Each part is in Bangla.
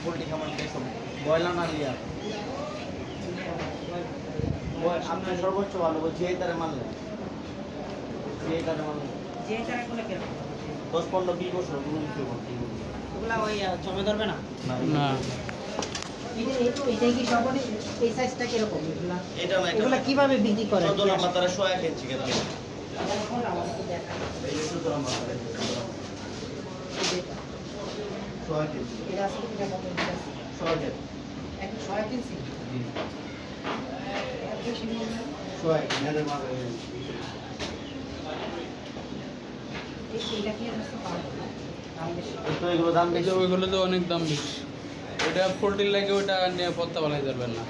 পোল্ট্রি খামার এসব ব্রয়লার না লিয়া আপনার সর্বোচ্চ ভালো বলছি এই তারে মারলে এই তারে মারলে যে তারাগুলো কিরকম 10-15-20 বছর কোনো কিছু ওগুলা ওই জমে ধরবে না না এইটাই কি সবনে এই সাইজটা কিরকম এগুলা এটা না এগুলা কিভাবে বিক্রি করে 14 নাম্বার তারা 100 কেজি কেন এখন আমাকে দেখা এই 14 নাম্বার তারা 100 কেজি এটা আছে কি টাকা বলতে 100 কেজি এক 6 কেজি জি এত বেশি মনে হয় 100 কেজি এর মাঝে এইটা কি আছে পাবো না দাম বেশি তো এগুলো দাম বেশি ওইগুলো তো অনেক দাম বেশি ওইটা পোল্ট্রির লাগে ওইটা নিয়ে পত্তা বানাই যাবেন না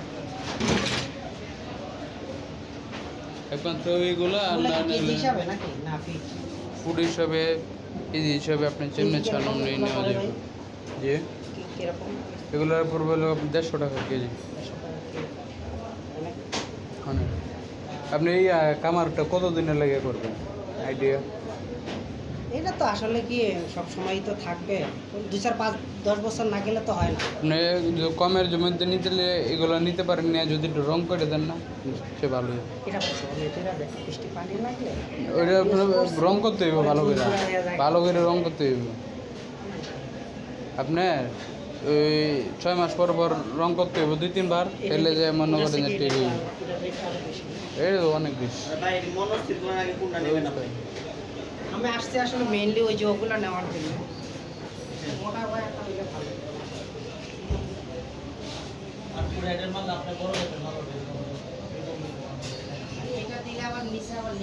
একমাত্র ওইগুলো আর ওগুলা না কি কেজি নিলে হিসাবে নাকি না পিস ফুড হিসাবে কেজি হিসাবে আপনি চেমনে ছাড় অনুযায়ী নেওয়া যাবে যে কিরকম এগুলোর পড়বে হলো 150 টাকা কেজি অনেক অনেক আপনি এই কামারটা কত দিনের লাগে করবেন আইডিয়া এটা তো আসলে কি সব সময় তো থাকবে 2-4-5-10 বছর না গেলে তো হয় না আপনি কমের জমিতে নিতে হলে এগুলো নিতে পারেন না যদি একটু রং করে দেন না সে ভালো এটা বলছো এটা দেখ বৃষ্টি পানি লাগলে ওইটা আপনার রং করতে হইব ভালো করে ভালো করে রং করতে হইব আপনার ওই 6 মাস পর পর রং করতে হইব 2-3 বার এলে যে মনে করেন যে টেরি এই তো অনেক বেশি ভাই মনস্থির করার আগে কোনটা নেবেন আপনি আমি আসছি আসলে মেইনলি ওই যে ওগুলো নেওয়ার জন্য মোটা ভাই একটা হইলে ভালো আর পুরো এটার মাল আপনি বড় হতে মাল এটা দিলে আবার নিচে আবার